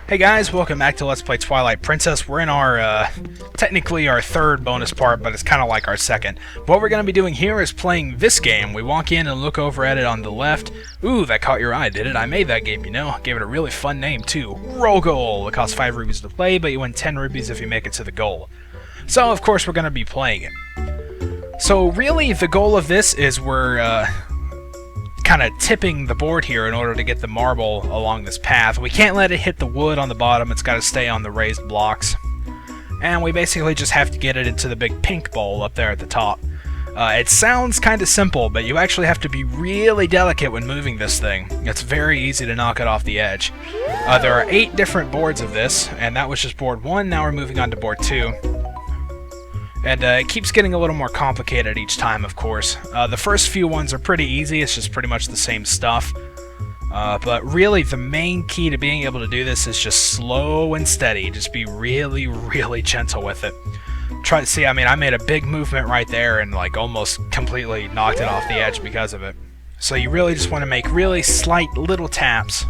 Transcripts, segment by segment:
Hey guys, welcome back to Let's Play Twilight Princess. We're in our, technically our third bonus part, but it's kind of like our second. What we're going to be doing here is playing this game. We walk in and look over at it on the left. Ooh, that caught your eye, did it? I made that game, you know. Gave it a really fun name, too. Rollgoal. It costs 5 rupees to play, but you win 10 rupees if you make it to the goal. So, of course, we're going to be playing it. So, really, the goal of this is we're, kind of tipping the board here in order to get the marble along this path. We can't let it hit the wood on the bottom, it's got to stay on the raised blocks. And we basically just have to get it into the big pink bowl up there at the top. It sounds kind of simple, but you actually have to be really delicate when moving this thing. It's very easy to knock it off the edge. There are 8 different boards of this, and that was just board 1, now we're moving on to board 2. And it keeps getting a little more complicated each time, of course. The first few ones are pretty easy, it's just pretty much the same stuff. But really, the main key to being able to do this is just slow and steady. Just be really, really gentle with it. Try to see, I mean, I made a big movement right there and like almost completely knocked it off the edge because of it. So you really just want to make really slight little taps.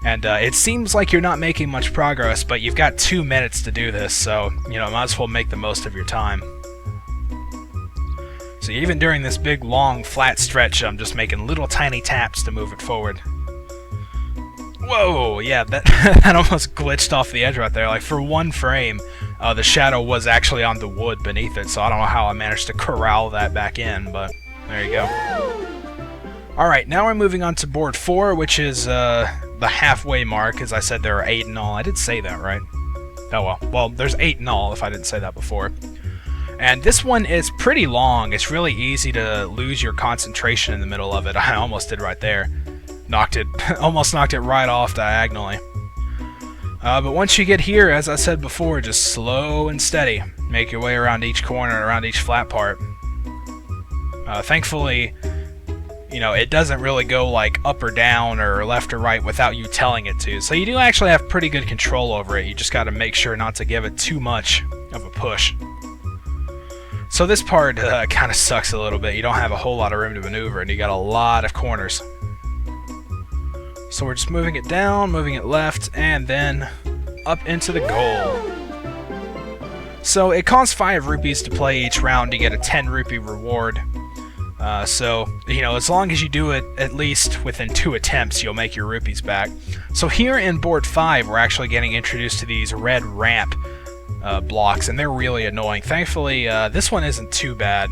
And it seems like you're not making much progress, but you've got 2 minutes to do this, so, you know, might as well make the most of your time. So even during this big, long, flat stretch, I'm just making little tiny taps to move it forward. Whoa, yeah, that, that almost glitched off the edge right there. Like, for 1 frame, the shadow was actually on the wood beneath it, so I don't know how I managed to corral that back in, but there you go. Alright, now we're moving on to board 4, which is, the halfway mark. As I said, there are 8 in all. I did say that, right? Oh well. Well, there's 8 in all, if I didn't say that before. And this one is pretty long. It's really easy to lose your concentration in the middle of it. I almost did right there. Almost knocked it right off diagonally. But once you get here, as I said before, just slow and steady. Make your way around each corner, around each flat part. Thankfully, you know, it doesn't really go like up or down or left or right without you telling it to. So you do actually have pretty good control over it. You just got to make sure not to give it too much of a push. So this part kind of sucks a little bit. You don't have a whole lot of room to maneuver and you got a lot of corners. So we're just moving it down, moving it left, and then up into the goal. So it costs 5 rupees to play each round to get a 10 rupee reward. So, you know, as long as you do it at least within 2 attempts, you'll make your rupees back. So here in board 5, we're actually getting introduced to these red ramp blocks, and they're really annoying. Thankfully, this one isn't too bad.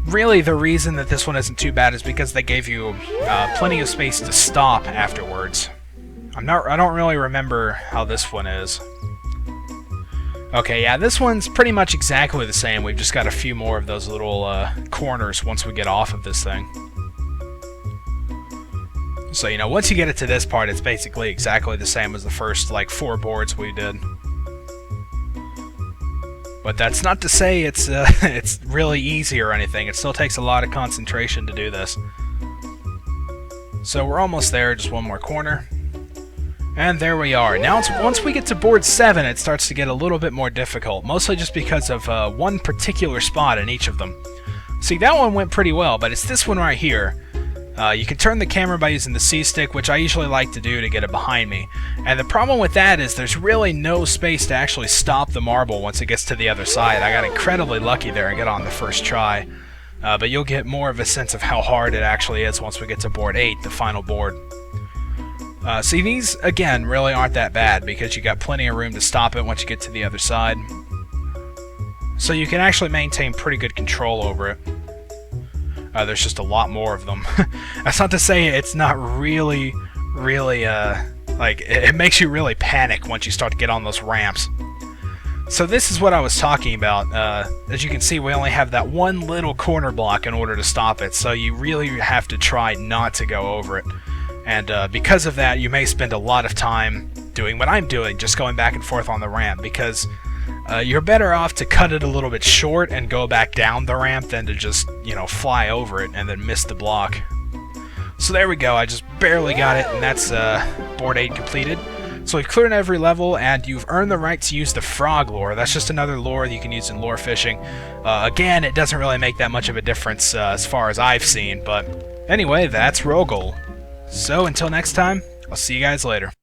Really, the reason that this one isn't too bad is because they gave you plenty of space to stop afterwards. I don't really remember how this one is. Okay, yeah, this one's pretty much exactly the same. We've just got a few more of those little corners once we get off of this thing. So, you know, once you get it to this part, it's basically exactly the same as the first, like, 4 boards we did. But that's not to say it's it's really easy or anything. It still takes a lot of concentration to do this. So we're almost there, just 1 more corner. And there we are. Now, once we get to board 7, it starts to get a little bit more difficult, mostly just because of one particular spot in each of them. See, that one went pretty well, but it's this one right here. You can turn the camera by using the C-stick, which I usually like to do to get it behind me. And the problem with that is there's really no space to actually stop the marble once it gets to the other side. I got incredibly lucky there and got on the first try. But you'll get more of a sense of how hard it actually is once we get to board 8, the final board. See, these, again, really aren't that bad because you got plenty of room to stop it once you get to the other side. So you can actually maintain pretty good control over it. There's just a lot more of them. That's not to say it's not really, like, it makes you really panic once you start to get on those ramps. So this is what I was talking about. As you can see, we only have that one little corner block in order to stop it, so you really have to try not to go over it. And because of that, you may spend a lot of time doing what I'm doing, just going back and forth on the ramp, because you're better off to cut it a little bit short and go back down the ramp than to just, you know, fly over it and then miss the block. So there we go, I just barely got it, and that's board 8 completed. So we've cleared every level, and you've earned the right to use the frog lure. That's just another lure that you can use in lure fishing. Again, it doesn't really make that much of a difference as far as I've seen, but anyway, that's Rollgoal. So until next time, I'll see you guys later.